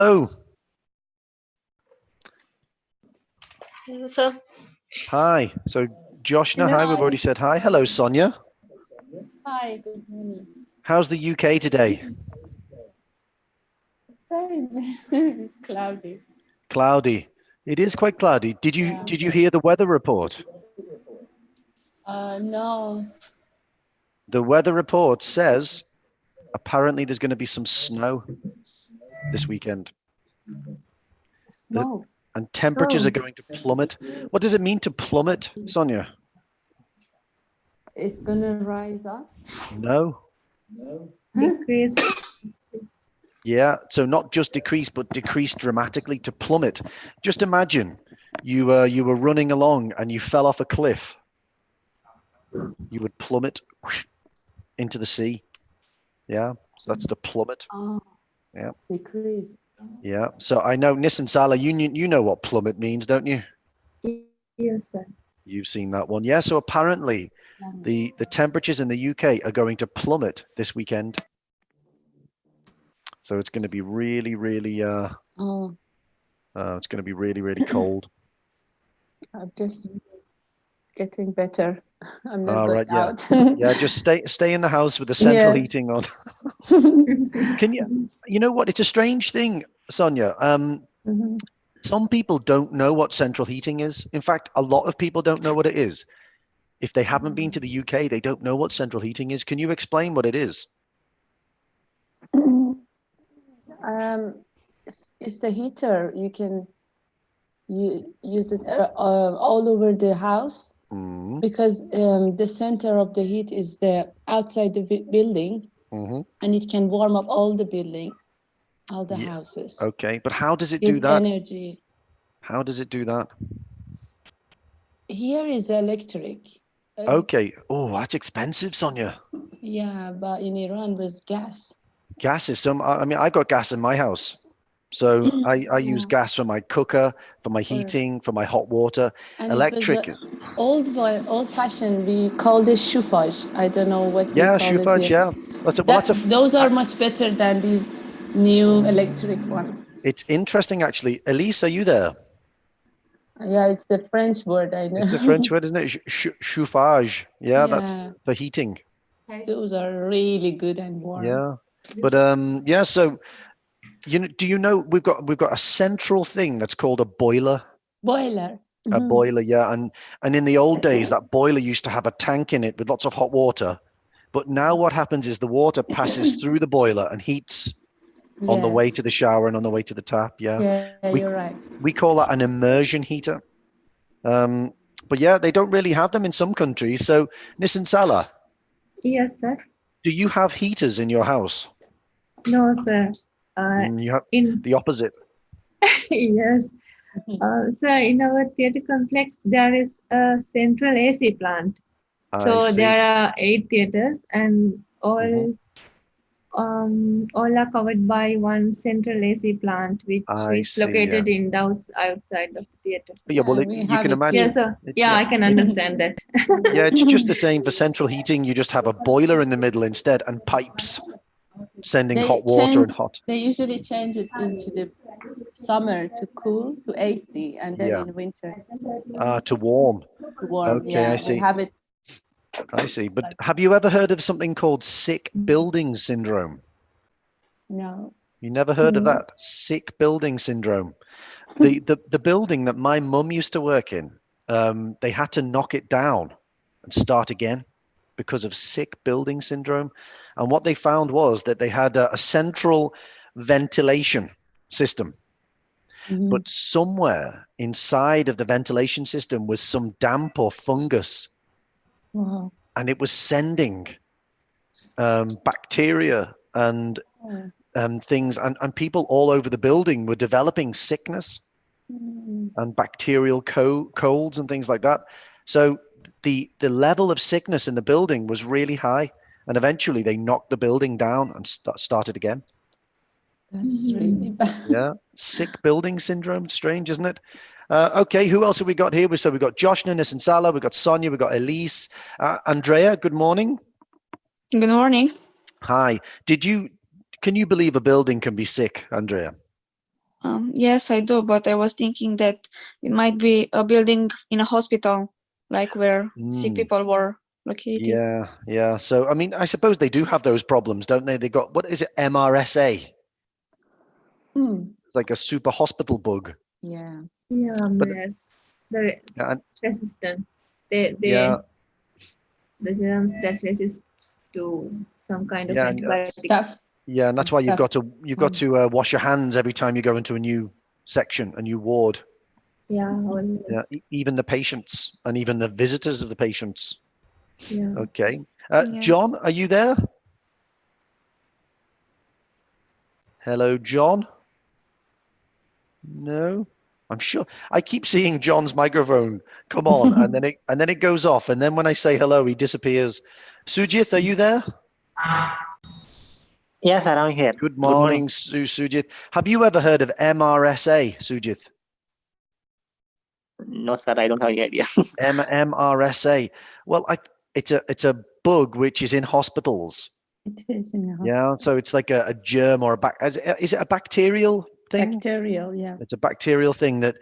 Hello. Hello, sir. Hi. So Joshna, Hello. hi. We've already said hi. Hello, Sonia. Hi, good morning. How's the UK today? It's very it's cloudy. Cloudy. It is quite cloudy. Did you hear the weather report? No. The weather report says apparently there's going to be some snow this weekend. No. And temperatures are going to plummet. What does it mean to plummet, Sonia? It's gonna rise up. No. Decrease. Yeah, so not just decrease, but decrease dramatically to plummet. Just imagine you were running along and you fell off a cliff. You would plummet into the sea. Yeah, so that's to plummet. Oh, Yeah. decrease. Yeah. So I know Nissan Sala, you know what plummet means, don't you? Yes, sir. You've seen that one. Yeah. So apparently the temperatures in the UK are going to plummet this weekend. So it's going to be really, really it's going to be really, really cold. I'm just getting better. I'm not All going right, yeah. out. Yeah, just stay in the house with the central Yes. heating on. Can you know what? It's a strange thing, Sonia. Mhm. Some people don't know what central heating is. In fact, a lot of people don't know what it is. If they haven't been to the UK, they don't know what central heating is. Can you explain what it is? It's the heater. You use it all over the house because the center of the heat is the outside the building, and it can warm up all the building, all the houses. Okay, but how does it Give do that? energy. How does it do that? Here is electric. Okay. Oh, that's expensive, Sonia. Yeah, but in Iran was gas. Gas is I mean, I got gas in my house. So I use gas for my cooker, for my heating, for my hot water. And Electric. it was old-fashioned. We call this chauffage. I don't know what you call chauffage, it here. yeah. Those are much better than these new electric ones. It's interesting, actually. Elise, are you there? Yeah, it's the French word, I know. It's the French word, isn't it? Chauffage. Yeah, that's for heating. Those are really good and warm. Yeah, but yeah. So, do you know we've got a central thing that's called a boiler. Boiler. A boiler, yeah. And in the old days, that boiler used to have a tank in it with lots of hot water. But now what happens is the water passes through the boiler and heats on the way to the shower and on the way to the tap. Yeah, you're right. We call that an immersion heater. But yeah, they don't really have them in some countries. So, Nissan Salah, Yes, sir. do you have heaters in your house? No, sir. You have In the opposite. yes, sir. In our theatre complex, there is a central AC plant. I see. There are 8 theatres, and all are covered by one central AC plant, which is located in the outside of the theatre. Yeah, well, you can imagine. Yeah, sir. Yeah, I can understand that. Yeah, it's just the same for central heating. You just have a boiler in the middle instead and pipes sending hot water and hot. They usually change it into the summer to cool to AC, and then in winter to warm. To warm. Okay, yeah, I see. we have it. I see. But have you ever heard of something called sick building syndrome? No. You never heard of that? Sick building syndrome. The building that my mum used to work in, they had to knock it down and start again because of sick building syndrome. And what they found was that they had a central ventilation system. But somewhere inside of the ventilation system was some damp or fungus. Wow. And it was sending bacteria and things, and people all over the building were developing sickness and bacterial colds and things like that. So the level of sickness in the building was really high, and eventually they knocked the building down and started again. That's really bad. Yeah, sick building syndrome. Strange, isn't it? Okay, who else have we got here? So we've got Josh, Ninnis and Salah, we've got Sonia, we've got Elise. Andrea, good morning. Good morning. Hi. Can you believe a building can be sick, Andrea? Yes, I do, but I was thinking that it might be a building in a hospital, like where sick people were located. Yeah. So, I mean, I suppose they do have those problems, don't they? They got, what is it, MRSA? It's like a super hospital bug. Yeah. Yeah, But yes. The yeah, resistant. They yeah, the germs that resist to some kind of yeah, antibiotics. Stuff. yeah, and that's why you've got to wash your hands every time you go into a new section, a new ward. Yeah, Yeah, always. even the patients and even the visitors of the patients. Yeah. Okay. Yeah. John, are you there? Hello, John? No? I'm sure. I keep seeing John's microphone come on and then it goes off. And then when I say hello, he disappears. Sujith, are you there? Yes, around here. Good morning, Sujith. Have you ever heard of MRSA, Sujith? No, sir, I don't have any idea. MRSA. Well, it's a bug which is in hospitals. It is in a hospital. Yeah, so it's like a germ or is it a bacterial thing? Bacterial, yeah. It's a bacterial thing that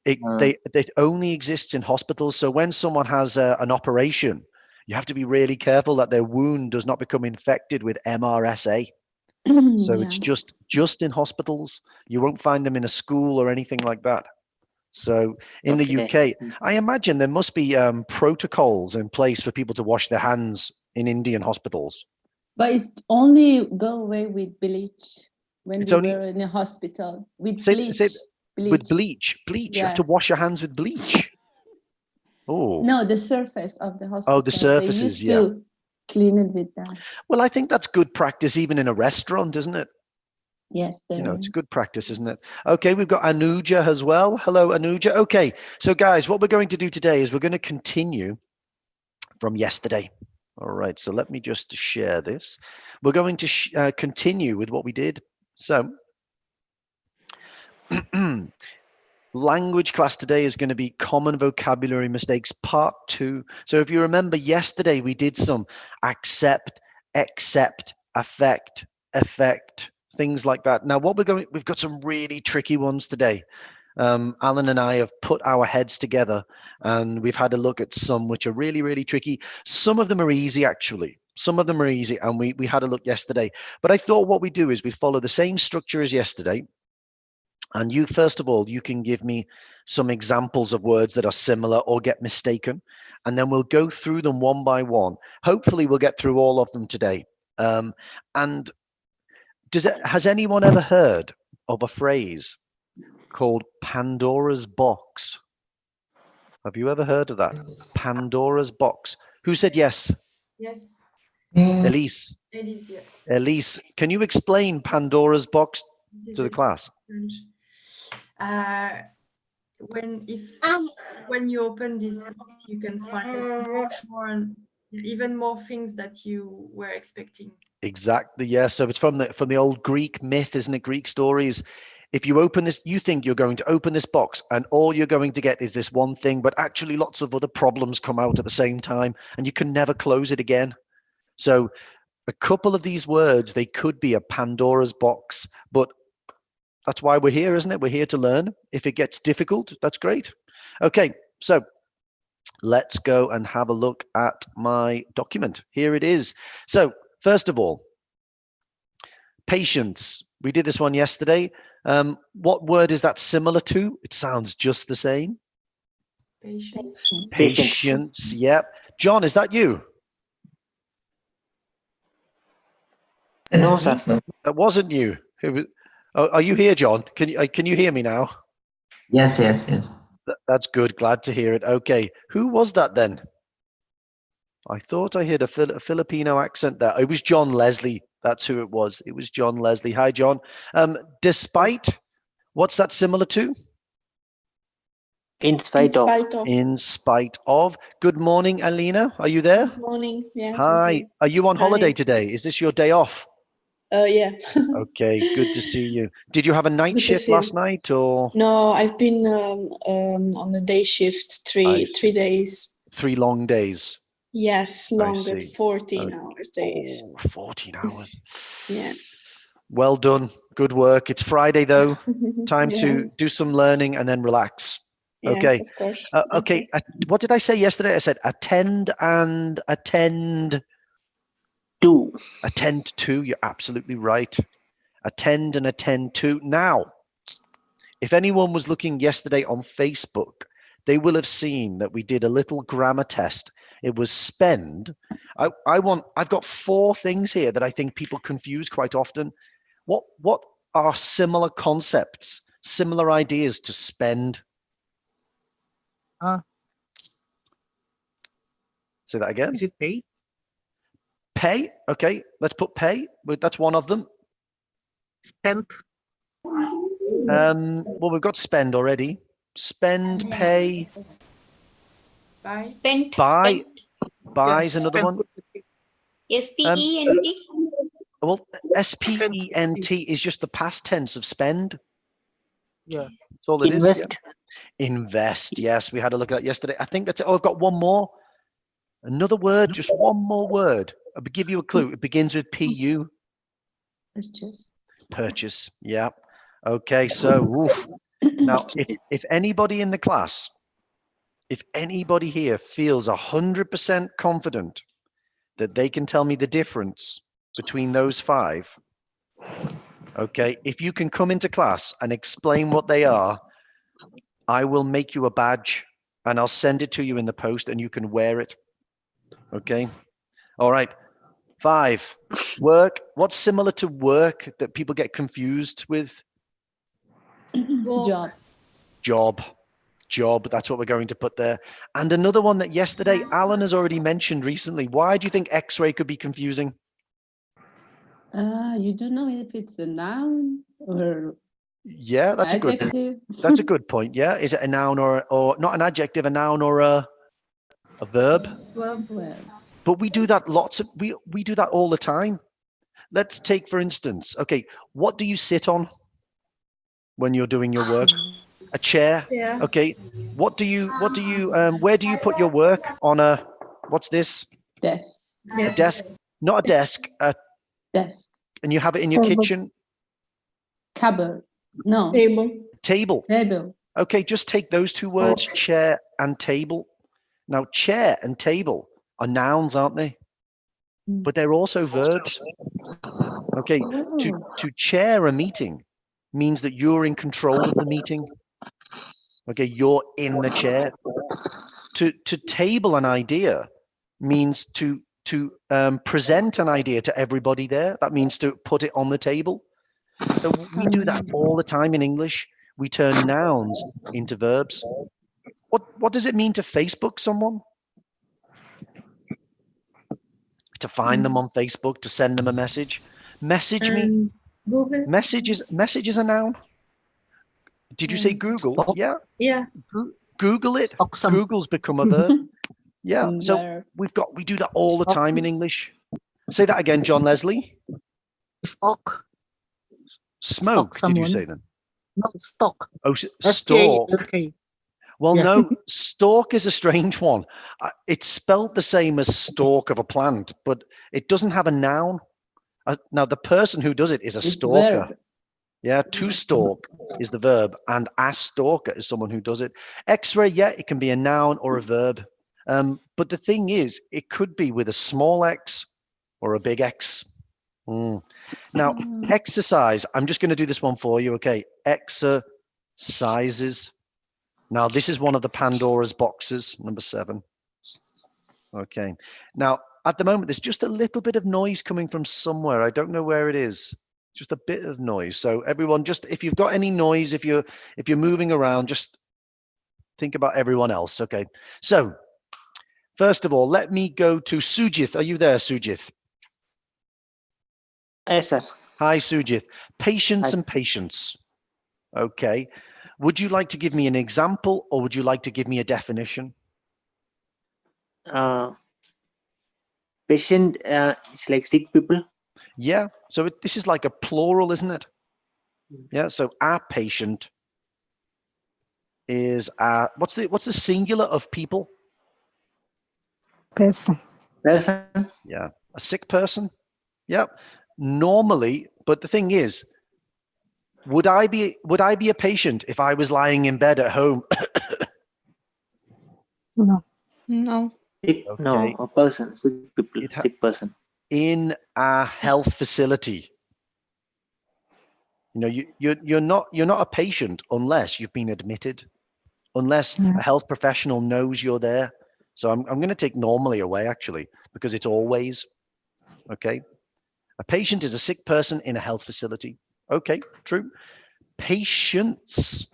it only exists in hospitals. So when someone has an operation, you have to be really careful that their wound does not become infected with MRSA. So Yeah. it's just in hospitals. You won't find them in a school or anything like that. So in the UK, I imagine there must be protocols in place for people to wash their hands in Indian hospitals. But it's only go away with bleach when It's we only were in a hospital with say bleach. with bleach. You have to Yeah. wash your hands with bleach. Oh. No, the surface of the hospital. Oh, the surfaces, They used yeah. to clean it with that. Well, I think that's good practice even in a restaurant, isn't it? Yes, You know, it's is. good practice, isn't it? Okay, we've got Anuja as well. Hello, Anuja. Okay, so guys, what we're going to do today is we're going to continue from yesterday. All right, so let me just share this. We're going to continue with what we did. So, language class today is going to be common vocabulary mistakes part 2. So if you remember yesterday, we did some accept, affect, effect, things like that. Now we've got some really tricky ones today. Alan and I have put our heads together and we've had a look at some which are really, really tricky. Some of them are easy, actually. Some of them are easy, and we had a look yesterday. But I thought what we do is we follow the same structure as yesterday. And you, first of all, you can give me some examples of words that are similar or get mistaken. And then we'll go through them one by one. Hopefully we'll get through all of them today. And has anyone ever heard of a phrase called Pandora's box? Have you ever heard of that? Pandora's box. Who said yes? Yes. Elise. Elise, yeah. Elise, can you explain Pandora's box to the class? When you open this box, you can find even more things that you were expecting. Exactly. Yes. So it's from the old Greek myth, isn't it? Greek stories. If you open this, you think you're going to open this box and all you're going to get is this one thing, but actually lots of other problems come out at the same time and you can never close it again. So a couple of these words, they could be a Pandora's box, but that's why we're here, isn't it? We're here to learn. If it gets difficult, that's great. Okay, so let's go and have a look at my document. Here it is. So first of all, patience. We did this one yesterday. What word is that similar to? It sounds just the same. Patience. Patience. Yep. John, is that you? No, sir. That wasn't you. Are you here, John? Can you hear me now? Yes, yes, yes. That's good. Glad to hear it. Okay. Who was that then? I thought I heard a Filipino accent there. It was John Leslie. That's who it was. It was John Leslie. Hi, John. Despite, what's that similar to? In spite of. In spite of. Good morning, Alina. Are you there? Good morning. Yes. Hi. Okay. Are you on holiday Hi. today? Is this your day off? Yeah. Okay. Good to see you. Did you have a night Good to shift see last you. night or? No, I've been on the day shift three days. 3 long days. Yes, longer, see. 14 hours days. Oh, 14 hours. Yeah. Well done. Good work. It's Friday though. Time Yeah. to do some learning and then relax. Yes, Okay. of course. Okay. What did I say yesterday? I said attend and attend. 2. Attend to. You're absolutely right. Attend and attend to. Now, if anyone was looking yesterday on Facebook, they will have seen that we did a little grammar test. It was spend. I've got 4 things here that I think people confuse quite often. What are similar concepts, similar ideas to spend? Say that again. Is it pay? Pay. Okay, let's put pay. That's one of them. Spent. Well, we've got spend already. Spend, pay, Spent. buy. Spent. Buy is another Spent. one. SPENT. Well, SPENT is just the past tense of spend. Yeah. That's all it is. Invest. Yeah. Invest. Yes, we had a look at that yesterday. I think that's it. Oh, I've got one more. Another word, just one more word. I'll give you a clue. It begins with PU. Purchase. Purchase. Yeah. Okay. So now, if anybody in the class, if anybody here feels 100% confident that they can tell me the difference between those 5, okay, if you can come into class and explain what they are, I will make you a badge and I'll send it to you in the post and you can wear it. Okay. All right. 5, work. What's similar to work that people get confused with? Job. Job. That's what we're going to put there. And another one that yesterday Alan has already mentioned recently. Why do you think X-ray could be confusing? You don't know if it's a noun or Yeah, that's adjective. That's a good point. Yeah, is it a noun or not an adjective, a noun or a verb? Well, But we do that we do that all the time. Let's take, for instance, okay, what do you sit on when you're doing your work? A chair. Yeah. Okay. Where do you put your work? On a, what's this? Desk. A desk. Not a desk. A Desk. And you have it in your kitchen? Cupboard. No. Table. Okay, just take those 2 words, chair and table. Now, chair and table are nouns, aren't they? But they're also verbs. Okay, to chair a meeting means that you're in control of the meeting. Okay, you're in the chair. To table an idea means to present an idea to everybody there. That means to put it on the table. So we do that all the time in English. We turn nouns into verbs. What does it mean to Facebook someone? To find them on Facebook, to send them a message. Message me. Google. Message is a noun. Did you say Google? Yeah. Yeah. Google it. Google's become a verb. Yeah. So we do that all the time in English. Say that again, John Leslie. Stalk. Smoke, did you say then? No, stalk. Oh, stalk. Well, Yeah. no, stalk is a strange one. It's spelled the same as stalk of a plant, but it doesn't have a noun. Now, the person who does it is a stalker. Verb. Yeah, to stalk is the verb, and a stalker is someone who does it. X-ray, yeah, it can be a noun or a verb. But the thing is, it could be with a small x or a big X. Now, exercise. I'm just going to do this one for you, okay? Exercises. Now, this is one of the Pandora's boxes, number 7. Okay. Now, at the moment, there's just a little bit of noise coming from somewhere. I don't know where it is. Just a bit of noise. So everyone, just if you've got any noise, if you're moving around, just think about everyone else. Okay. So first of all, let me go to Sujith. Are you there, Sujith? Yes, sir. Hi, Sujith. Patience and patience. Okay. Would you like to give me an example or would you like to give me a definition? Patient is like sick people. Yeah. So this is like a plural, isn't it? Yeah. So our patient is what's the singular of people? Person. Person. Yeah. A sick person. Yeah. Normally, But the thing is, would I be a patient if I was lying in bed at home? No. No. Sick, Okay. no, a person, sick people, sick person. In a health facility. You know, you're not a patient unless you've been admitted, unless a health professional knows you're there. So I'm going to take normally away actually, because it's always. Okay. A patient is a sick person in a health facility. Okay, true. Patience,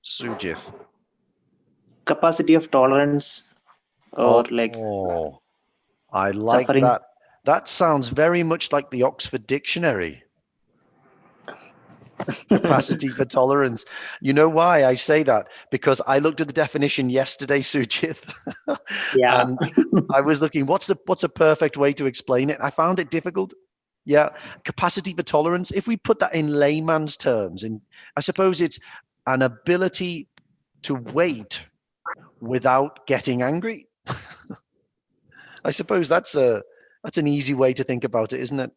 Sujith. Capacity of tolerance, or like I like suffering. that. That sounds very much like the Oxford Dictionary. Capacity for tolerance. You know why I say that? Because I looked at the definition yesterday, Sujith. Yeah. And I was looking, what's a perfect way to explain it? I found it difficult. Yeah, capacity for tolerance. If we put that in layman's terms, I suppose it's an ability to wait without getting angry. I suppose that's an easy way to think about it, isn't it?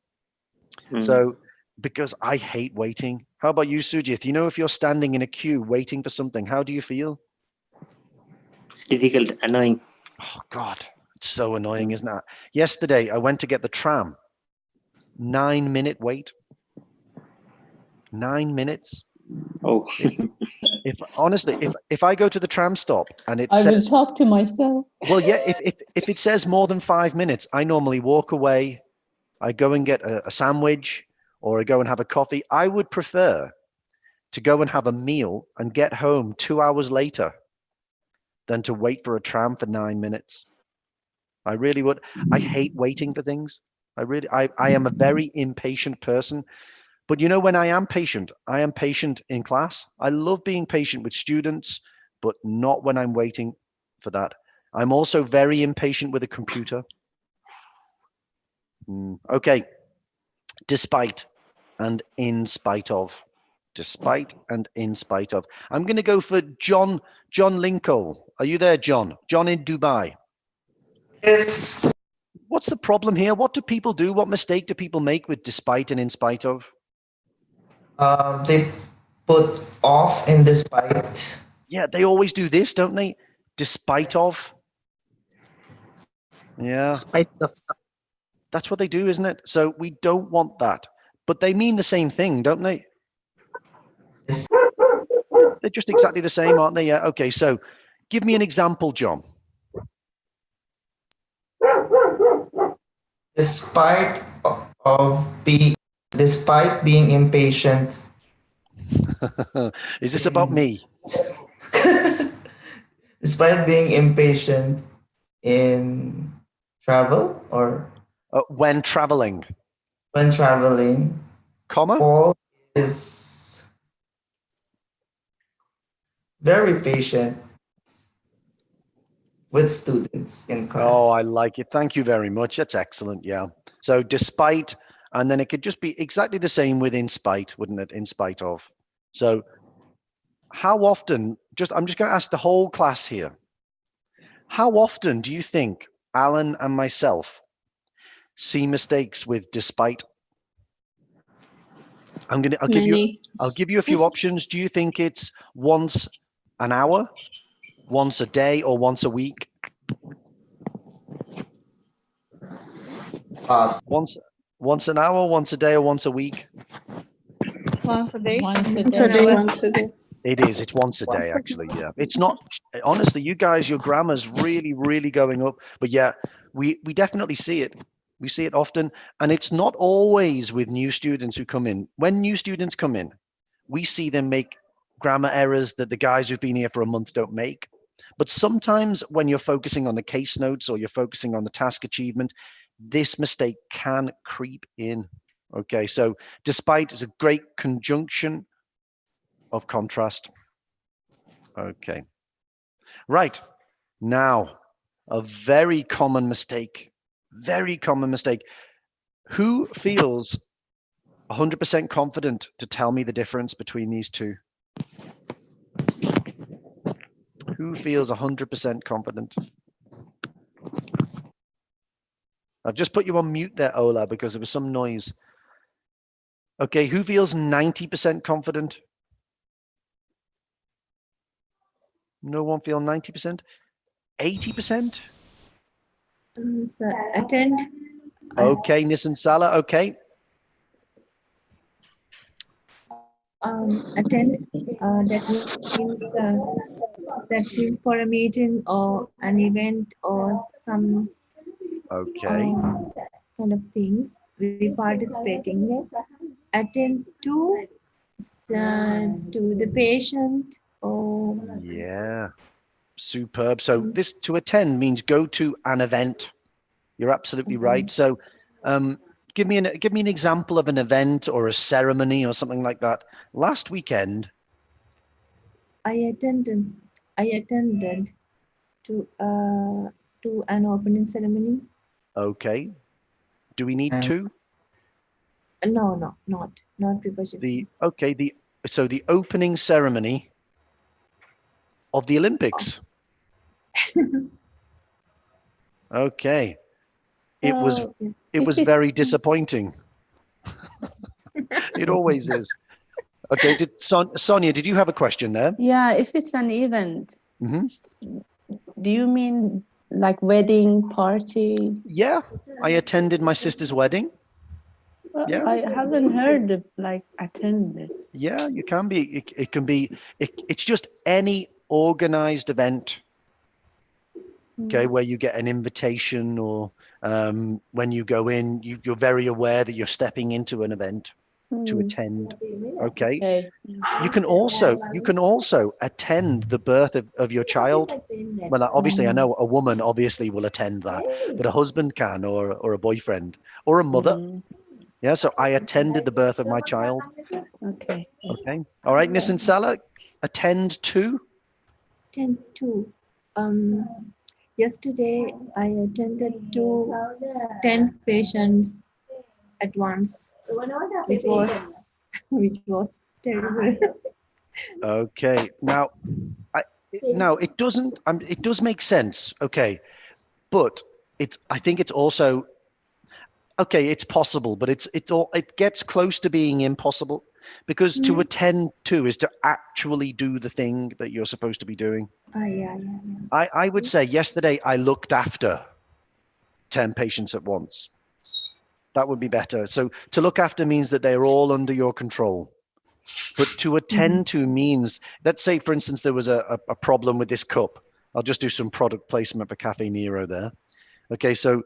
So, because I hate waiting. How about you, Sujith? You know, if you're standing in a queue waiting for something, how do you feel? It's difficult, annoying. Oh God, it's so annoying, isn't it? Yesterday, I went to get the tram. 9-minute wait. 9 minutes. Oh. If honestly, if I go to the tram stop and it I will says, talk to myself. well, yeah, if it says more than 5 minutes, I normally walk away. I go and get a sandwich, or I go and have a coffee. I would prefer to go and have a meal and get home 2 hours later than to wait for a tram for 9 minutes. I really would. I hate waiting for things. I am a very impatient person. But you know, when I am patient in class. I love being patient with students, but not when I'm waiting for that. I'm also very impatient with a computer. Okay. Despite and in spite of. Despite and in spite of. I'm going to go for John Linko. Are you there, John? John in Dubai. Yes. What's the problem here? What do people do? What mistake do people make with despite and in spite of? They put off in despite. Yeah, they always do this, don't they? Despite of. Yeah. Despite the That's what they do, isn't it? So we don't want that. But they mean the same thing, don't they? Yes. They're just exactly the same, aren't they? Yeah. Okay, so give me an example, John. Despite despite being impatient. Is this about me? Despite being impatient in travel or When traveling. when traveling, Comma? Paul is very patient with students in class. Oh, I like it. Thank you very much. That's excellent. Yeah. So despite, and then it could just be exactly the same with in spite, wouldn't it? In spite of. So how often, I'm just going to ask the whole class here. How often do you think Alan and myself see mistakes with despite? I'll give you a few options. Do you think it's once an hour, once a day, or once a week? Once an hour, once a day, or once a week? Once a day. Once a Once a day. day. Once a day. It is. It's once a day, actually. Yeah. It's not. Honestly, you guys, your grammar's really, really going up. But yeah, we definitely see it. We see it often, and it's not always with new students who come in. When new students come in, we see them make grammar errors that the guys who've been here for a month don't make. But sometimes when you're focusing on the case notes or you're focusing on the task achievement, this mistake can creep in. Okay, so despite is a great conjunction of contrast. Okay, right. Now, a very common mistake. Who feels 100% confident to tell me the difference between these two? Who feels 100% confident? I've just put you on mute there, Ola, because there was some noise. Okay, who feels 90% confident? No one feel 90%? 80%? So attend. Okay, Nissan Sala, okay. Attend. That means for a meeting or an event or some Okay. kind of things we participating in. Attend to the patient or Yeah, superb. So this to attend means go to an event. You're absolutely right. So give me an example of an event or a ceremony or something like that. Last weekend, I attended to an opening ceremony. okay. Do we need And two? No, not prepositions. So the opening ceremony of the Olympics. Okay. It was Okay. it was very disappointing. It always is. Okay, Sonia, did you have a question there? Yeah, if it's an event, Hmm. do you mean like wedding party? Yeah, I attended my sister's wedding. Well, Yeah. I haven't heard of like attended. Yeah, you can be. It can be. It's just any organized event. Okay, where you get an invitation or when you go in, you're very aware that you're stepping into an event to attend. Okay. Okay. You can also attend the birth of your child. Well, obviously, I know a woman obviously will attend that, but a husband can, or a boyfriend, or a mother. Yeah. So I attended the birth of my child. Okay. Okay. All right, Nissan Sala, attend to. Attend to. Yesterday I attended to 10 patients at once. It was terrible. Okay. Now, it doesn't. It does make sense. Okay, but I think it's also okay. It's possible, but it gets close to being impossible because to attend to is to actually do the thing that you're supposed to be doing. Yeah. I would say yesterday I looked after 10 patients at once. That would be better. So to look after means that they're all under your control. But to attend to means, let's say, for instance, there was a problem with this cup. I'll just do some product placement for Cafe Nero there. Okay, so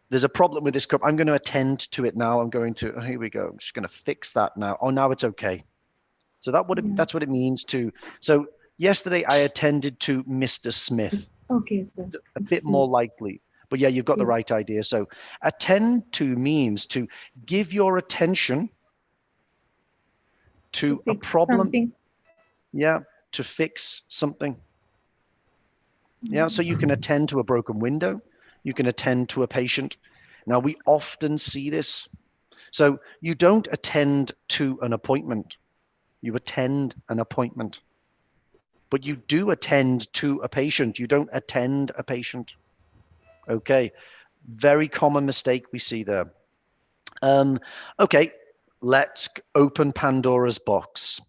there's a problem with this cup. I'm going to attend to it now. Here we go. I'm just going to fix that now. Oh, now it's okay. So that's what it means to. So yesterday I attended to Mr. Smith. Okay, sir. A bit more likely. But yeah, you've got the right idea. So attend to means to give your attention to a problem. Something. Yeah, to fix something. Yeah, so you can attend to a broken window. You can attend to a patient. Now, we often see this. So you don't attend to an appointment. You attend an appointment. But you do attend to a patient. You don't attend a patient. Okay, very common mistake we see there. Okay, let's open Pandora's box.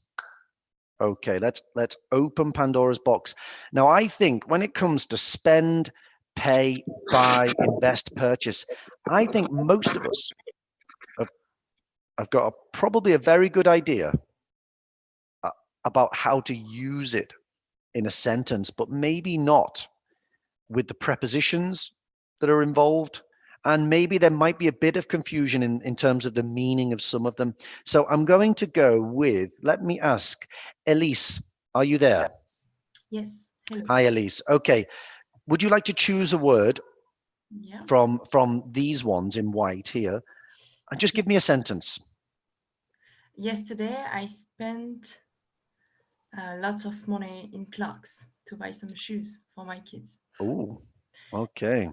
Okay, let's open Pandora's box. Now, I think when it comes to spend, pay, buy, invest, purchase, I think most of us have got probably a very good idea about how to use it in a sentence, but maybe not with the prepositions that are involved. And maybe there might be a bit of confusion in terms of the meaning of some of them. So I'm going to go with, let me ask, Elise, are you there? Yes. Hello. Hi, Elise. Okay. Would you like to choose a word Yeah. from these ones in white here? And just give me a sentence. Yesterday, I spent lots of money in Clarks to buy some shoes for my kids. Oh, okay.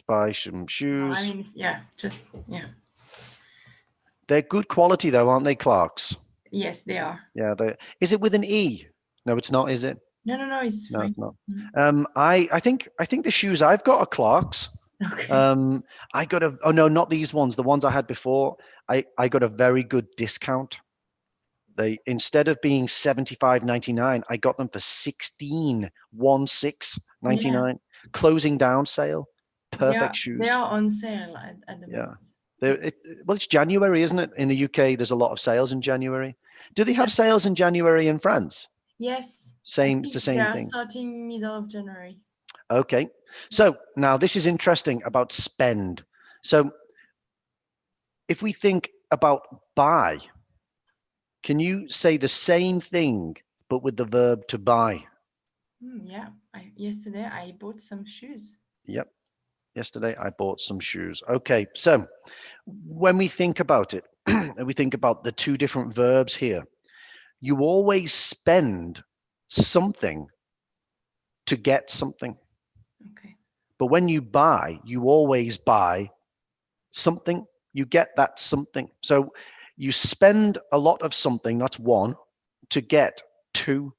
Buy some shoes. I mean, yeah, yeah. They're good quality though, aren't they, Clarks? Yes, they are. Yeah. Is it with an E? No, it's not, is it? No, it's No, fine. it's not. I think the shoes I've got are Clarks. Okay. I got a, oh no, not these ones. The ones I had before, I got a very good discount. They, instead of being 75.99, I got them for 16.99. Closing down sale. Perfect shoes. They are on sale at the moment. Well, it's January, isn't it? In the UK, there's a lot of sales in January. Do they have sales in January in France? Yes. Same, it's the same thing. Starting middle of January. Okay. So now this is interesting about spend. So if we think about buy, can you say the same thing, but with the verb to buy? Yeah. Yesterday, I bought some shoes. Yep. Yesterday, I bought some shoes. Okay. So when we think about it, and we think about the two different verbs here, you always spend something to get something. Okay. But when you buy, you always buy something, you get that something. So you spend a lot of something, that's one, to get two,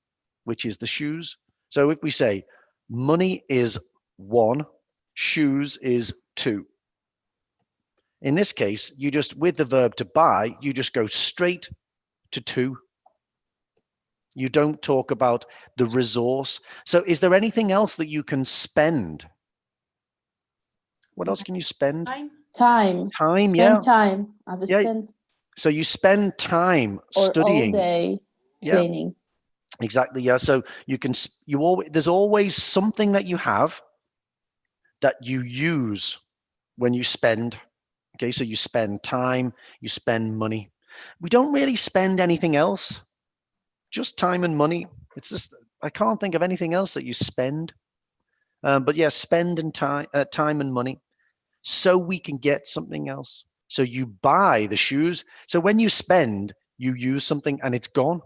which is the shoes. So if we say money is one, shoes is two. In this case, you just, with the verb to buy, you just go straight to two. You don't talk about the resource. So is there anything else that you can spend? What else can you spend? Time. Time, Spend time. I've spent. So you spend time Or studying. all day training. Exactly. Yeah. So you can, there's always something that you have that you use when you spend. Okay. So you spend time, you spend money. We don't really spend anything else, just time and money. It's just, I can't think of anything else that you spend. But yeah, spend and time and money so we can get something else. So you buy the shoes. So when you spend, you use something and it's gone.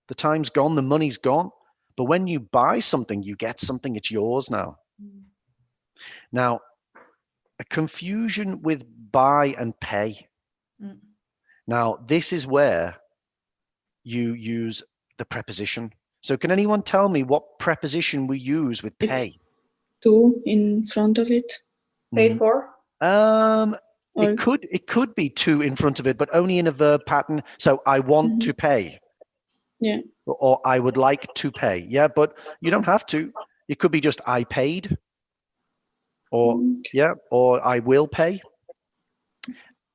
The time's gone, the money's gone. But when you buy something, you get something, it's yours now. Now, a confusion with buy and pay. Now, this is where you use the preposition. So can anyone tell me what preposition we use with pay? It's to in front of it. Pay for? It could be to in front of it, but only in a verb pattern. So I want to pay. Yeah. Or I would like to pay. Yeah, but you don't have to. It could be just I paid. Or or I will pay.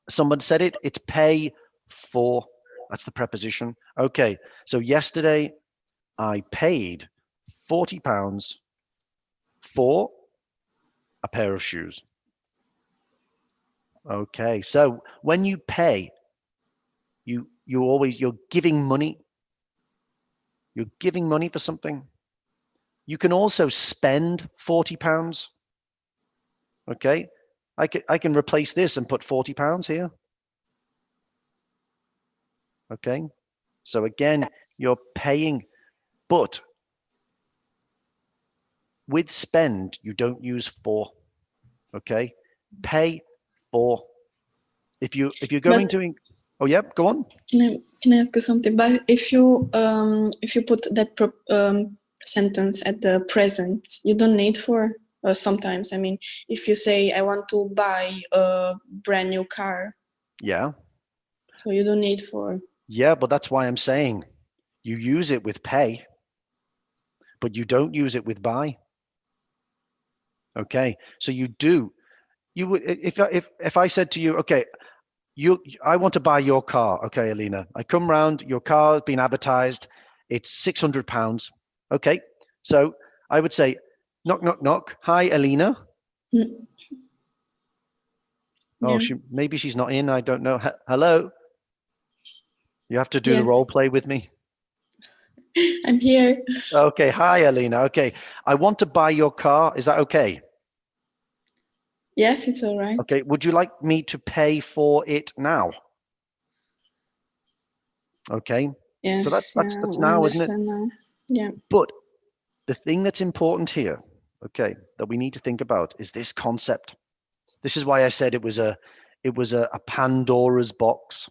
Someone said it. It's pay for. That's the preposition. Okay. So yesterday I paid £40 for a pair of shoes. Okay. So when you pay, you're giving money. You're giving money for something. You can also spend £40. Okay. I can replace this and put £40 here. Okay. So again, you're paying, but with spend, you don't use for. Okay. Pay for. If you're going to, oh yeah, go on. Can I ask you something? But if you put that sentence at the present, you don't need for. Sometimes, I mean, if you say I want to buy a brand new car. Yeah. So you don't need for. Yeah, but that's why I'm saying you use it with pay, but you don't use it with buy. Okay. So you do. You would, if I said to you, okay, I want to buy your car. Okay, Alina, I come round, your car has been advertised. It's £600. Okay. So I would say, knock, knock, knock. Hi, Alina. Oh, maybe she's not in. I don't know. Hello. You have to do the role play with me. I'm here. Okay. Hi, Alina. Okay. I want to buy your car. Is that okay? Yes, it's all right. Okay. Would you like me to pay for it now? Okay. Yes. So that's I now, understand isn't it? now. Yeah. But the thing that's important here, okay, that we need to think about is this concept. This is why I said it was a Pandora's box.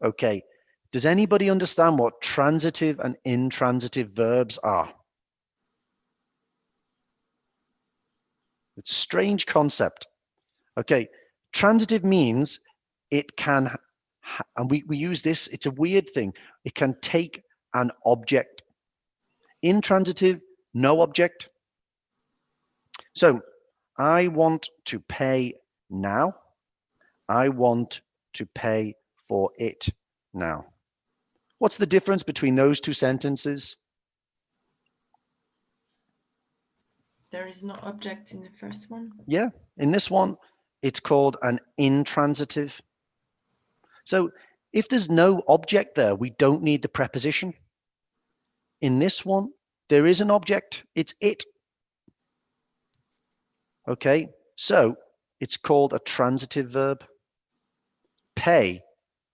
Okay. Does anybody understand what transitive and intransitive verbs are? It's a strange concept. Okay, transitive means it can, and we use this, it's a weird thing. It can take an object. Intransitive, no object. So I want to pay now. I want to pay for it now. What's the difference between those two sentences? There is no object in the first one. Yeah, in this one, it's called an intransitive. So if there's no object there, we don't need the preposition. In this one, there is an object, it's it. Okay, so it's called a transitive verb. Pay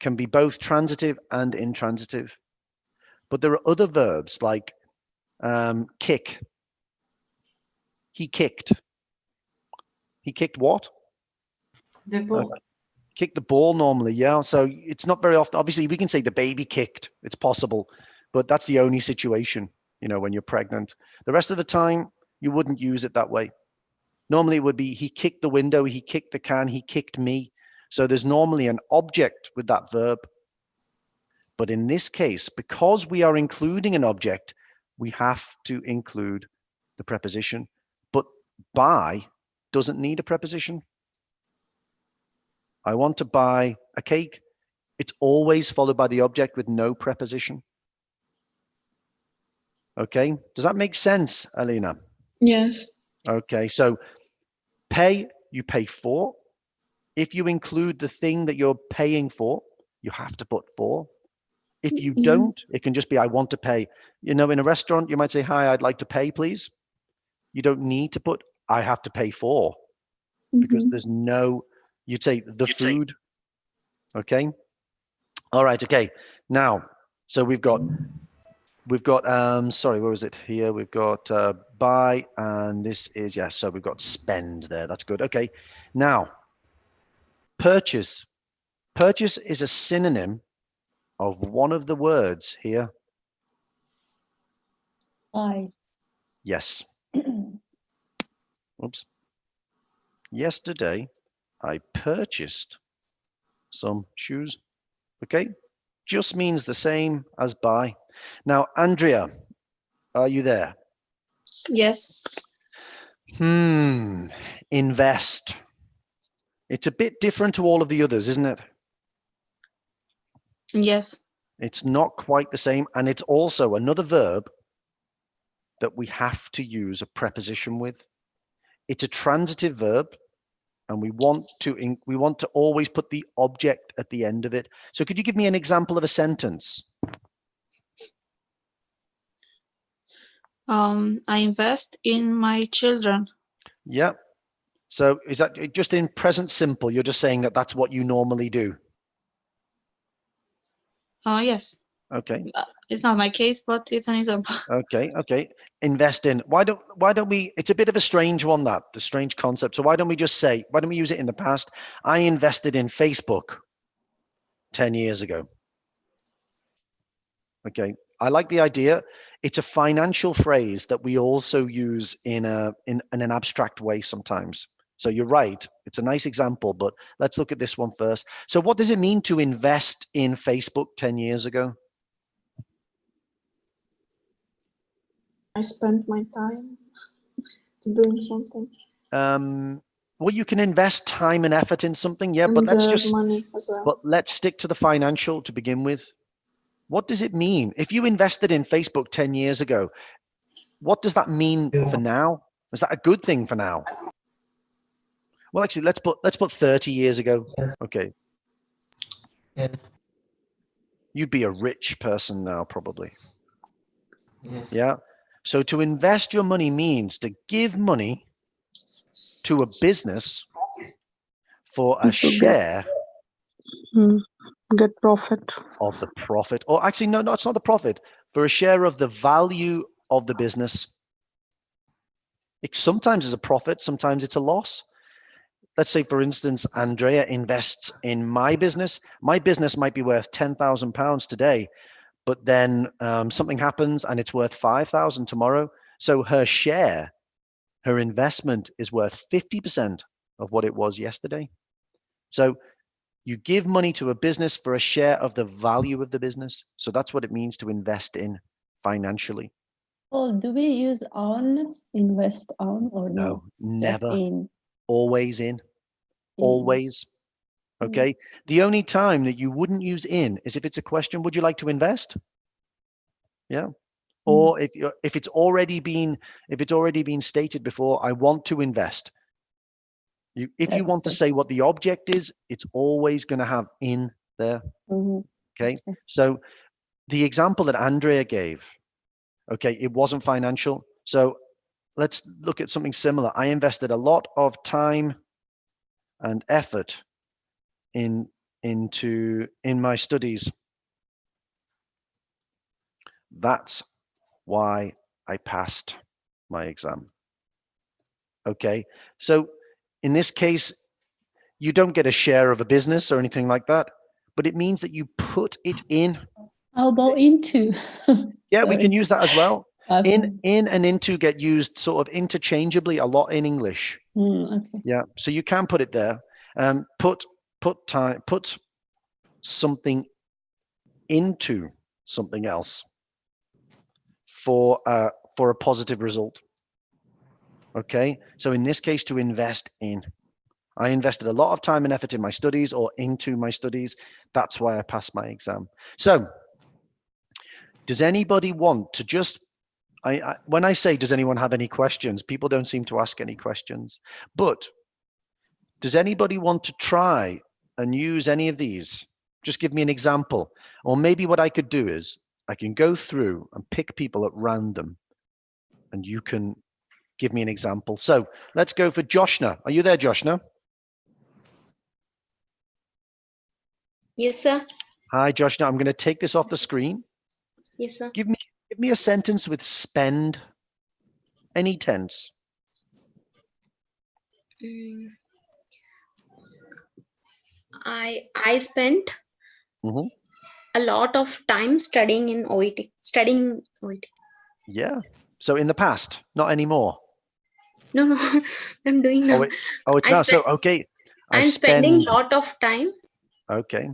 can be both transitive and intransitive. But there are other verbs like kick. He kicked. He kicked what? The ball. Kick the ball normally, yeah. So it's not very often. Obviously, we can say the baby kicked. It's possible, but that's the only situation, you know, when you're pregnant. The rest of the time, you wouldn't use it that way. Normally, it would be he kicked the window, he kicked the can, he kicked me. So there's normally an object with that verb. But in this case, because we are including an object, we have to include the preposition. But buy doesn't need a preposition. I want to buy a cake. It's always followed by the object with no preposition. Okay, does that make sense, Alina? Yes. Okay, so pay, you pay for. If you include the thing that you're paying for, you have to put for. If you don't, it can just be, I want to pay. You know, in a restaurant, you might say, hi, I'd like to pay, please. You don't need to put, I have to pay for, because there's no, you'd say the food. Okay. All right. Okay. Now, so we've got, sorry, where was it here? We've got buy, and this is, yes. So we've got spend there. That's good. Okay. Now, purchase. Purchase is a synonym of one of the words here. Buy. Yes. Oops. Yesterday, I purchased some shoes. Okay. Just means the same as buy. Now, Andrea, are you there? Yes. Invest. It's a bit different to all of the others, isn't it? Yes. It's not quite the same. And it's also another verb that we have to use a preposition with. It's a transitive verb, and we want to always put the object at the end of it. So could you give me an example of a sentence? I invest in my children. Yeah. So is that just in present simple? You're just saying that that's what you normally do. Yes. Okay. It's not my case, but it's an example. Okay. Okay. Invest in. Why don't we? It's a bit of a strange one, that the strange concept. So why don't we use it in the past? I invested in Facebook 10 years ago. Okay. I like the idea. It's a financial phrase that we also use in an abstract way sometimes. So you're right. It's a nice example, but let's look at this one first. So what does it mean to invest in Facebook 10 years ago? I spent my time doing something. Well, you can invest time and effort in something, yeah, but let's just money as well. But let's stick to the financial to begin with. What does it mean? If you invested in Facebook 10 years ago, what does that mean for now? Is that a good thing for now? Well, actually, let's put 30 years ago. Yes. Okay. Yes. You'd be a rich person now, probably. Yes. Yeah. So to invest your money means to give money to a business for a share Get profit. of the profit. Or actually, no, it's not the profit. For a share of the value of the business. It sometimes is a profit, sometimes it's a loss. Let's say, for instance, Andrea invests in my business. My business might be worth £10,000 today, but then something happens and it's worth 5,000 tomorrow. So her share her investment is worth 50% of what it was yesterday. So you give money to a business for a share of the value of the business. So that's what it means to invest in financially. Oh, do we use on, invest on, or no? Just Never. in. Always in. In. Always. Okay. The only time that you wouldn't use in is if it's a question, would you like to invest? Yeah. Or if it's already been stated before, I want to invest. If you want to say what the object is, it's always going to have in there. Okay. So the example that Andrea gave, okay, it wasn't financial. So let's look at something similar. I invested a lot of time and effort in my studies. That's why I passed my exam. Okay, so in this case, you don't get a share of a business or anything like that, but it means that you put it in. How about into? Yeah, we can use that as well. Okay. In and into get used sort of interchangeably a lot in English. Okay. Yeah, so you can put it there. Put something into something else for a positive result. Okay, so in this case, to invest in. I invested a lot of time and effort in my studies or into my studies. That's why I passed my exam. So does anybody want to just, when I say, does anyone have any questions? People don't seem to ask any questions, but does anybody want to try and use any of these? Just give me an example. Or maybe what I could do is I can go through and pick people at random and you can give me an example. So let's go for Joshna. Are you there, Joshna? Yes, sir. Hi, Joshna. I'm going to take this off the screen. Yes, sir. Give me a sentence with spend. Any tense. I spent a lot of time studying in OET. Studying OET. Yeah. So in the past, not anymore. No, I'm doing now. It's now. So okay. I'm spending a lot of time. Okay.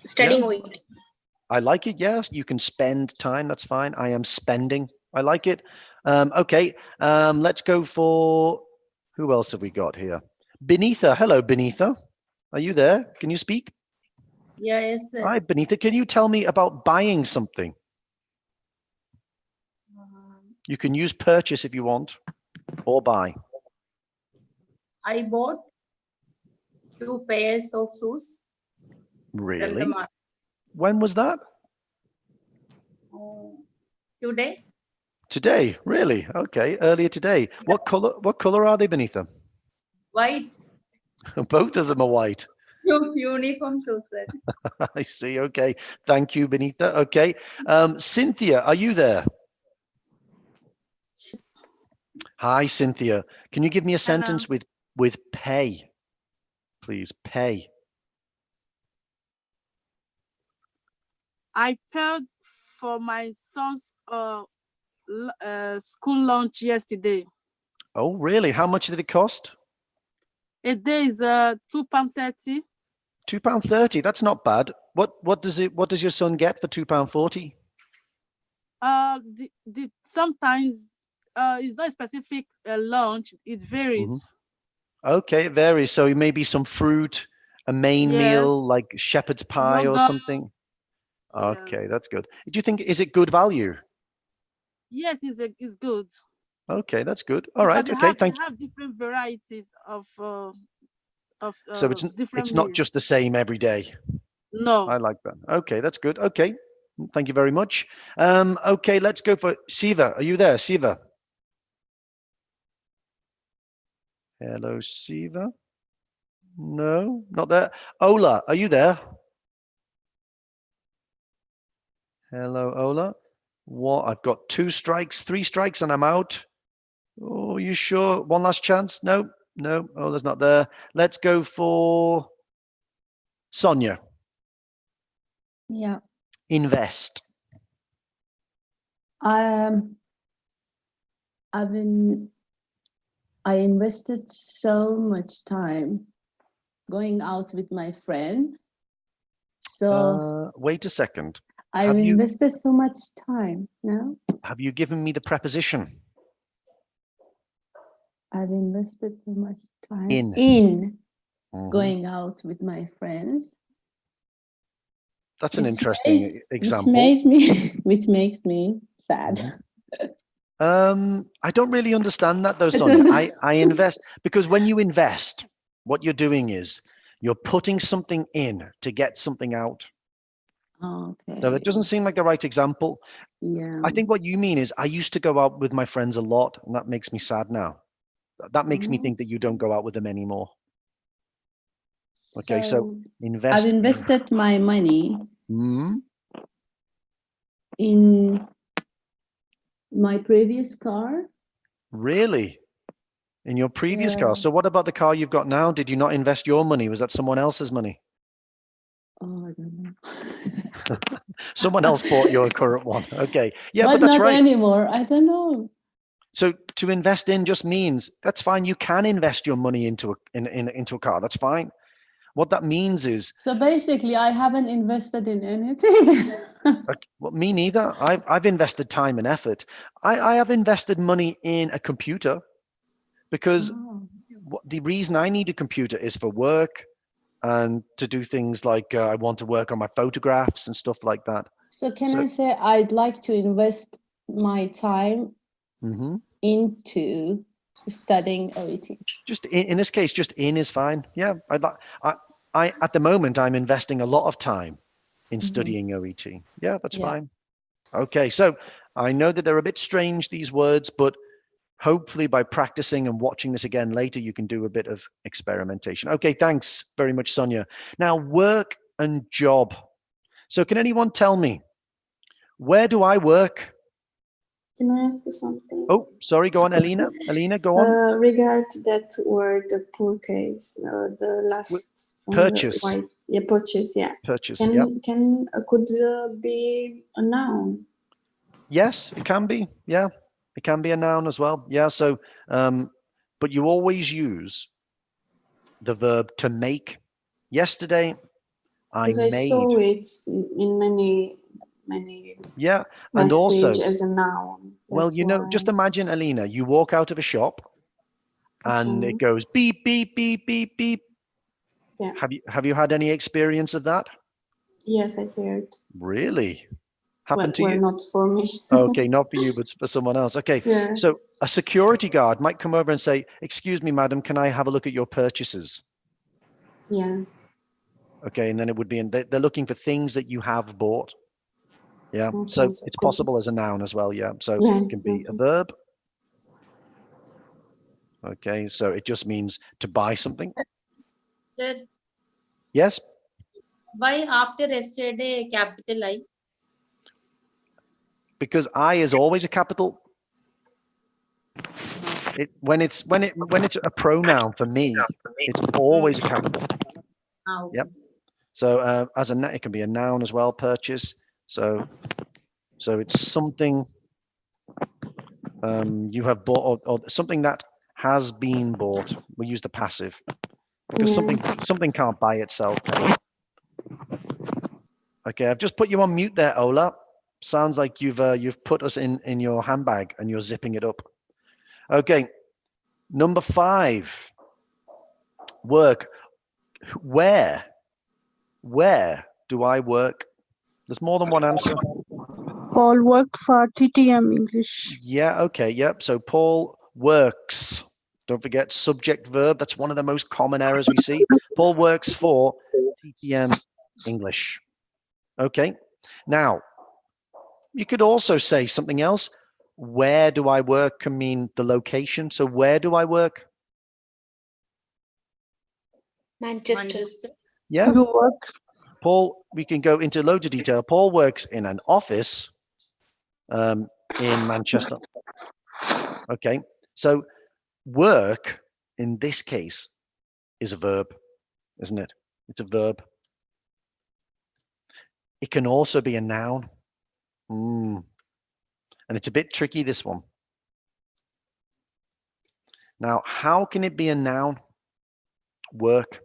Studying OET. I like it. Yes, you can spend time. That's fine. I am spending. I like it. Okay. Let's go for, who else have we got here? Benitha. Hello, Benitha. Are you there? Can you speak? Yes, sir. Hi, Benitha. Can you tell me about buying something? You can use purchase if you want, or buy. I bought 2 pairs of shoes. Really? When was that? Today. Today, really? Okay, earlier today. What color are they, Benitha? White. Both of them are white. Uniform shoes, sir. I see. Okay. Thank you, Benitha. Okay. Cynthia, are you there? Hi, Cynthia. Can you give me a sentence with pay, please? Pay. I paid for my son's school lunch yesterday. Oh, really? How much did it cost? A day is £2.30. £2.30. That's not bad. What does your son get for £2.40? Sometimes it's not a specific lunch. It varies. Okay, it varies. So maybe some fruit, a main meal like shepherd's pie or something. Okay, that's good. Do you think, is it good value? Yes, it's good. Okay, that's good. All right. Okay, thank you. They have different varieties of so different it's not meals. just the same every day. No. I like that. Okay, that's good. Okay, thank you very much. Okay, let's go for Siva. Are you there, Siva? Hello, Siva. No, not there. Ola, are you there? Hello, Ola. What? I've got 2 strikes, 3 strikes, and I'm out. Oh, you sure? One last chance? No, no. Ola's not there. Let's go for Sonia. Yeah. Invest. I've been I invested so much time going out with my friend. So Wait a second. I've invested so much time. No, Have you given me the preposition? I've invested so much time In. going out with my friends. That's an interesting example. Which makes me sad. I don't really understand that though, Sonia. I invest because when you invest, what you're doing is you're putting something in to get something out. Okay. So it doesn't seem like the right example. Yeah. I think what you mean is I used to go out with my friends a lot, and that makes me sad now. That makes me think that you don't go out with them anymore. Okay, so invest. I've invested my money Hmm? in my previous car. Really? In your previous Yeah. car? So what about the car you've got now? Did you not invest your money? Was that someone else's money? Oh, I don't know. Someone else bought your current one. Okay. Yeah, but but that's not right. anymore. I don't know. So to invest in just means that's fine. You can invest your money into a car. That's fine. What that means is. So basically, I haven't invested in anything. Well, me neither. I've invested time and effort. I have invested money in a computer because the reason I need a computer is for work and to do things like I want to work on my photographs and stuff like that. So can I say I'd like to invest my time into studying OET? Just in this case, just in is fine. Yeah, I at the moment I'm investing a lot of time in studying OET. Yeah, that's fine. Okay, so I know that they're a bit strange, these words, but hopefully by practicing and watching this again later, you can do a bit of experimentation. Okay, thanks very much, Sonia. Now, work and job. So can anyone tell me, where do I work? Can I ask you something? Oh, sorry, go on, Alina. Alina, go on. Regard that word, the purchase, the last purchase. Purchase, yeah. Purchase, Could be a noun? Yes, it can be. Yeah, it can be a noun as well. Yeah, so, but you always use the verb to make. Yesterday, I made. I saw it in many yeah, and also as a noun. Well, just imagine, Alina, you walk out of a shop and it goes beep, beep, beep, beep, beep. Yeah. Have you had any experience of that? Yes, I heard. Really? Happened to you? Well, not for me. Okay, not for you, but for someone else. Okay. Yeah. So a security guard might come over and say, "Excuse me, madam, can I have a look at your purchases?" Yeah. Okay, and then it would be, they're looking for things that you have bought. Yeah, okay, so it's possible as a noun as well. Yeah, so it can be a verb. Okay, so it just means to buy something. Yes? Why after yesterday capital I? Because I is always a capital. When it's a pronoun for me, it's always a capital. Okay. Yep. So as it can be a noun as well, purchase. So it's something you have bought or something that has been bought. We use the passive because something can't buy itself. Okay, I've just put you on mute there, Ola. Sounds like you've put us in your handbag and you're zipping it up. Okay, number 5. Work. Where do I work? There's more than one answer. Paul worked for TTM English. Yeah, okay, yep. So Paul works. Don't forget subject verb. That's one of the most common errors we see. Paul works for TTM English. Okay. Now, you could also say something else. Where do I work can mean the location. So where do I work? Manchester. Yeah. You work. Paul, we can go into loads of detail. Paul works in an office in Manchester. Okay. So work in this case is a verb, isn't it? It's a verb. It can also be a noun. And it's a bit tricky, this one. Now, how can it be a noun? Work.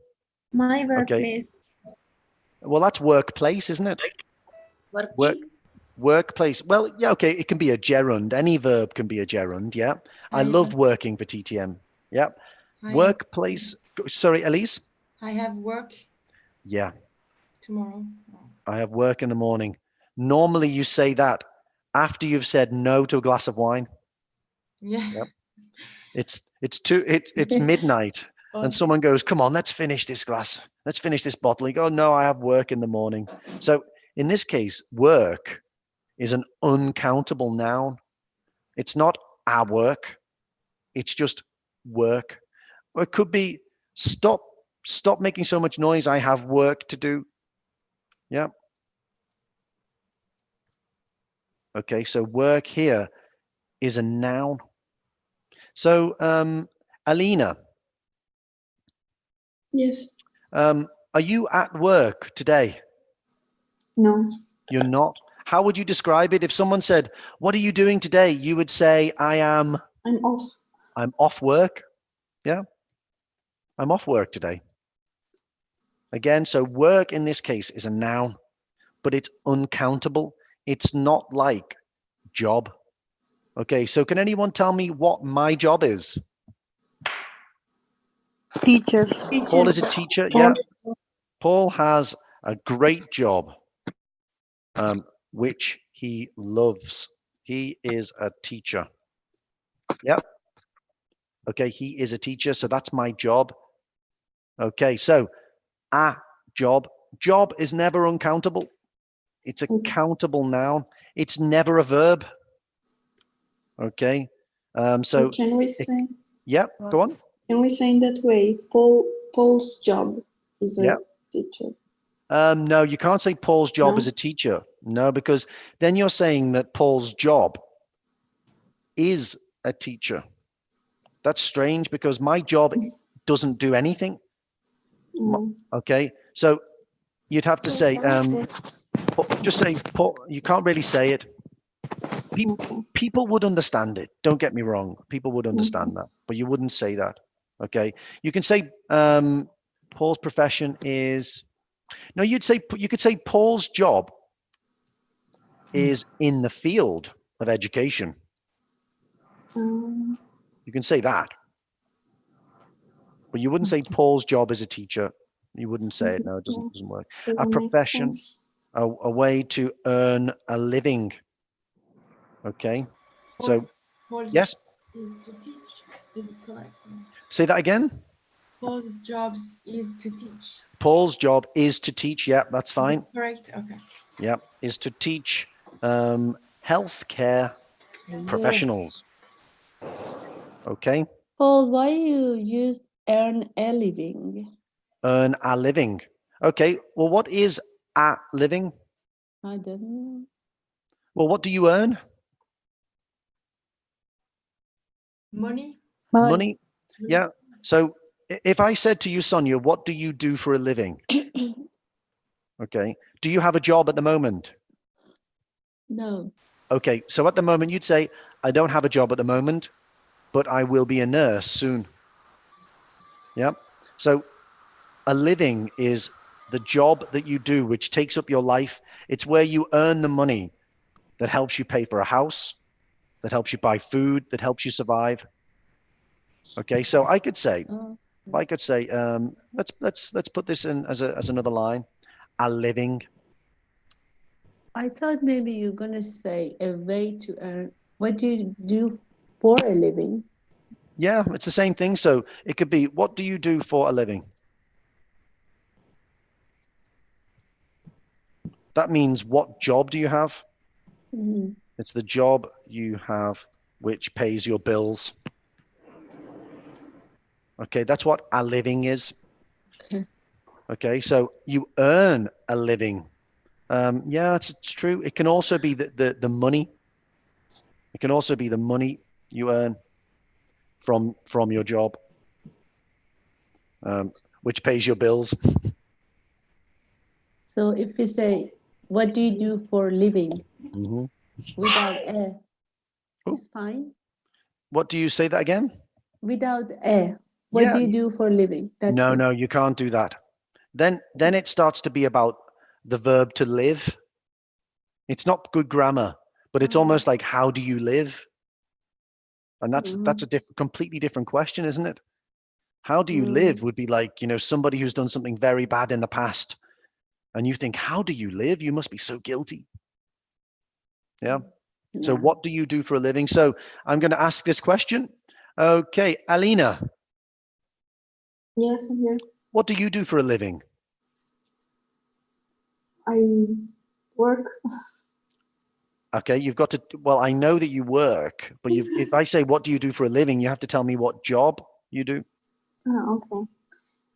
My Okay. workplace. Well, that's workplace, isn't it? Working. Workplace. Well, yeah, okay. It can be a gerund. Any verb can be a gerund. Yeah. I love working for TTM. Yeah. Workplace. Sorry, Elise. I have work Yeah. tomorrow. I have work in the morning. Normally you say that after you've said no to a glass of wine. Yeah. Yep. It's midnight and someone goes, come on, let's finish this glass. Let's finish this bottle. You go, no, I have work in the morning. So in this case, work is an uncountable noun. It's not our work. It's just work. Or it could be stop making so much noise. I have work to do. Yeah. Okay, so work here is a noun. So, Alina. Yes. Are you at work today? No. You're not. How would you describe it? If someone said, what are you doing today? You would say, I'm off. I'm off work. Yeah. I'm off work today. Again, so work in this case is a noun, but it's uncountable. It's not like job. Okay, so can anyone tell me what my job is? Teacher. Paul is a teacher. Yeah. Paul has a great job, which he loves. He is a teacher. Yep. Okay, he is a teacher, so that's my job. Okay, so a job. Job is never uncountable. It's a countable noun. It's never a verb. Okay. So can we say? Yep. Go on. Can we say in that way? Paul's job is a teacher. No, you can't say Paul's job is a teacher. No, because then you're saying that Paul's job is a teacher. That's strange because my job doesn't do anything. Okay, so you'd have to say, just say, Paul, you can't really say it. People would understand it. Don't get me wrong. People would understand that, but you wouldn't say that. Okay, you can say Paul's profession is, no, you could say Paul's job is in the field of education. You can say that, but you wouldn't say Paul's job is a teacher. You wouldn't say it. No, it doesn't work. A profession, a way to earn a living. Okay, so Paul's yes. is to teach. Is it correct? Say that again. Paul's job is to teach. Paul's job is to teach. Yeah, that's fine. Correct. Okay. Yeah, is to teach healthcare professionals. Okay. Paul, why you use earn a living? Earn a living. Okay. Well, what is a living? I don't know. Well, what do you earn? Money. Money. Yeah. So if I said to you, Sonia, what do you do for a living? Okay. Do you have a job at the moment? No. Okay. So at the moment you'd say, I don't have a job at the moment, but I will be a nurse soon. Yeah. So a living is the job that you do, which takes up your life. It's where you earn the money that helps you pay for a house, that helps you buy food, that helps you survive. Okay. So I could say, let's put this in as another line, a living. I thought maybe you're gonna say a way to earn. What do you do for a living? Yeah, it's the same thing. So it could be, what do you do for a living? That means what job do you have? It's the job you have which pays your bills. Okay, that's what a living is. Okay, so you earn a living. Yeah, it's true. It can also be the money. It can also be the money you earn from your job, which pays your bills. So if we say, what do you do for a living? Without a, it's fine. What do you say that again? Without a. What Yeah. do you do for a living? That's No, it. no, you can't do that. Then it starts to be about the verb to live. It's not good grammar, but it's almost like how do you live? And that's a completely different question, isn't it? How do you live would be like, somebody who's done something very bad in the past. And you think, how do you live? You must be so guilty. Yeah. So Yeah. what do you do for a living? So I'm going to ask this question. Okay, Alina, Yes, I'm here. what do you do for a living? I work. Okay, you've got to, well, I know that you work, but if I say, what do you do for a living? You have to tell me what job you do. Okay.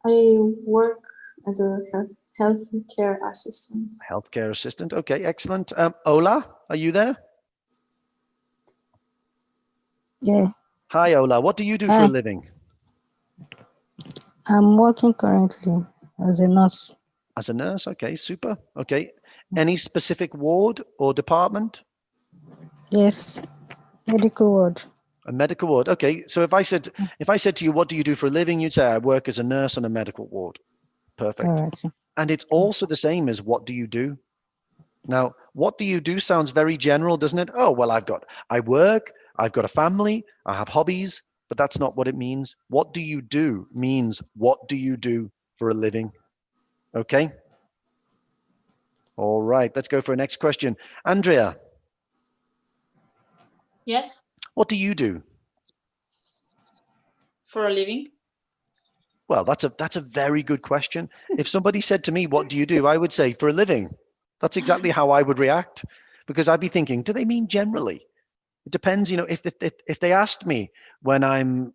I work as a healthcare assistant. Healthcare assistant. Okay, excellent. Ola, are you there? Yeah, Hi, Ola. What do you do for a Hi. living? I'm working currently as a nurse. As a nurse. Okay, super. Okay. Any specific ward or department? Yes, medical ward. A medical ward. Okay. So if I said to you, what do you do for a living? You'd say, I work as a nurse on a medical ward. Perfect. Correct. And it's also the same as what do you do? Now, what do you do sounds very general, doesn't it? Oh, well, I work, I've got a family, I have hobbies, but that's not what it means. What do you do means what do you do for a living? Okay. All right. Let's go for a next question. Andrea, Yes, what do you do? for a living. Well, that's a very good question. If somebody said to me, what do you do? I would say for a living. That's exactly how I would react, because I'd be thinking, do they mean generally? It depends, if they asked me when I'm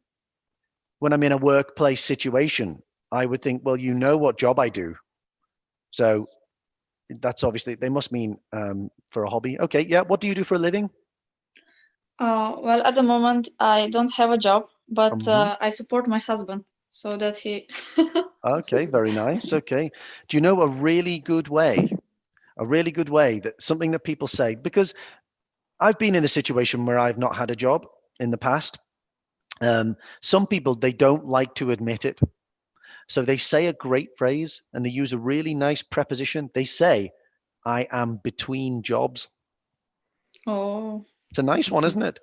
in a workplace situation, I would think, well, you know what job I do. So that's obviously, they must mean for a hobby. Okay, yeah. What do you do for a living? Well, at the moment, I don't have a job, but Mhm. I support my husband so that he. Okay, very nice. Okay. Do you know a really good way? A really good way, that something that people say, because I've been in a situation where I've not had a job in the past. Some people, they don't like to admit it. So they say a great phrase and they use a really nice preposition. They say, I am between jobs. Oh, It's a nice one, isn't it?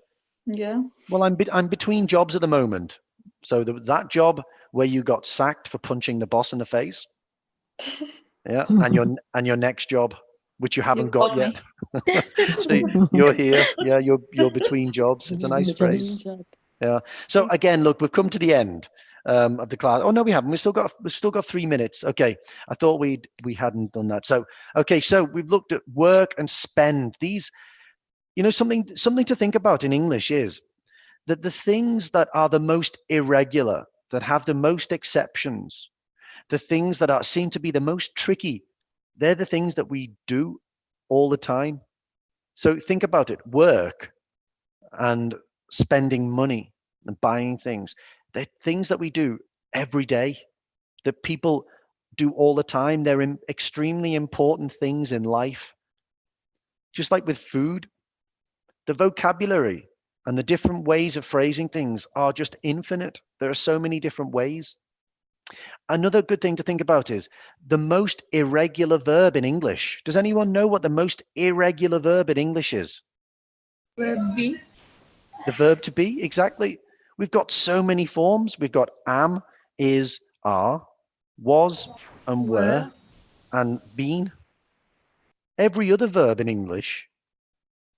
yeah. Well, I'm between jobs at the moment. So that job where you got sacked for punching the boss in the face. Yeah. And your next job, which you haven't You got caught yet. me. So you're here. Yeah, you're between jobs. It's a nice phrase. Yeah. So again, look, we've come to the end of the class. Oh no, we haven't. We've still got 3 minutes. Okay. I thought we hadn't done that. So okay, so we've looked at work and spend. These, something to think about in English is that the things that are the most irregular, that have the most exceptions, the things that seem to be the most tricky, they're the things that we do all the time. So think about it. Work and spending money and buying things. They're things that we do every day, that people do all the time. They're extremely important things in life. Just like with food, the vocabulary and the different ways of phrasing things are just infinite. There are so many different ways. Another good thing to think about is the most irregular verb in English. Does anyone know what the most irregular verb in English is? Verb be. The verb to be, exactly. We've got so many forms. We've got am, is, are, was, and were, and been. Every other verb in English,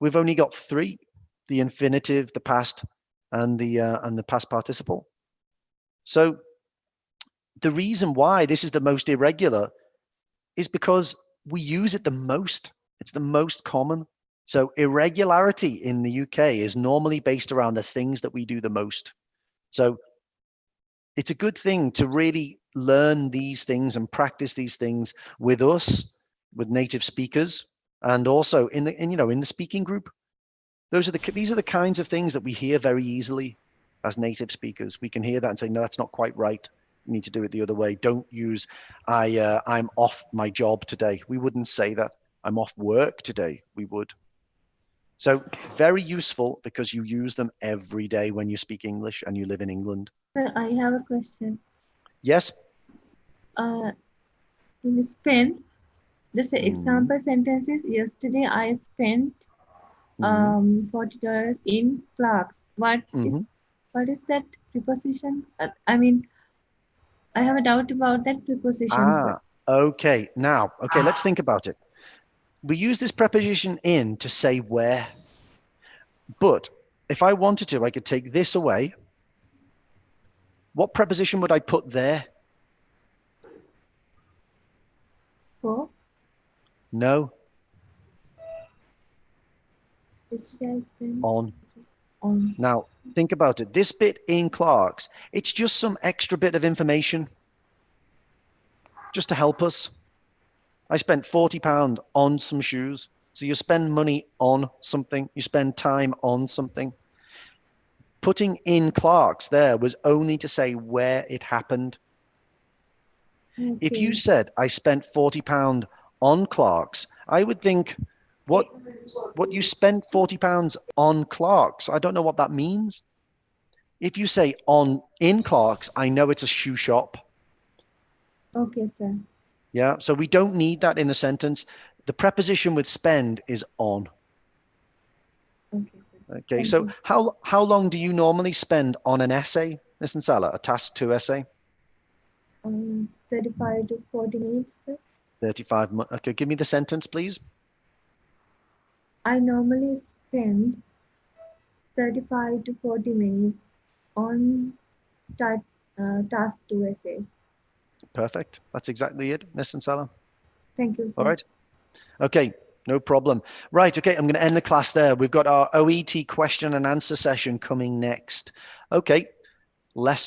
we've only got 3: the infinitive, the past, and the past participle. So the reason why this is the most irregular is because we use it the most. It's the most common. So irregularity in the UK is normally based around the things that we do the most. So it's a good thing to really learn these things and practice these things with us, with native speakers, and also in the speaking group. These are the kinds of things that we hear very easily as native speakers. We can hear that and say, no, that's not quite right. You need to do it the other way. Don't use I'm off my job today. We wouldn't say that. I'm off work today. We would. So very useful because you use them every day when you speak English and you live in England. Sir, I have a question. Yes. In spent, this example sentences. Yesterday I spent $40 in Clarks. What is that preposition? I mean, I have a doubt about that preposition, sir. Okay. Now, okay, let's think about it. We use this preposition in to say where. But if I wanted to, I could take this away. What preposition would I put there? For? No. Yesterday I spent On. on. Now, think about it. This bit in Clark's, it's just some extra bit of information just to help us. I spent £40 on some shoes. So you spend money on something, you spend time on something. Putting in Clark's there was only to say where it happened. Okay. If you said, I spent £40 on Clark's, I would think, what you spent £40 on Clark's? I don't know what that means. If you say in Clark's, I know it's a shoe shop. Okay, sir. Yeah, so we don't need that in the sentence. The preposition with spend is on. Okay, sir. Okay, Thank so you. how long do you normally spend on an essay, Ms. Nsala, a task 2 essay? 35 to 40 minutes, sir. 35. Okay, give me the sentence, please. I normally spend 35 to 40 minutes on task 2 essays. Perfect. That's exactly it, Ms. Nsala. Thank you, sir. All right. Okay, no problem. Right, okay, I'm going to end the class there. We've got our OET question and answer session coming next. Okay, lesson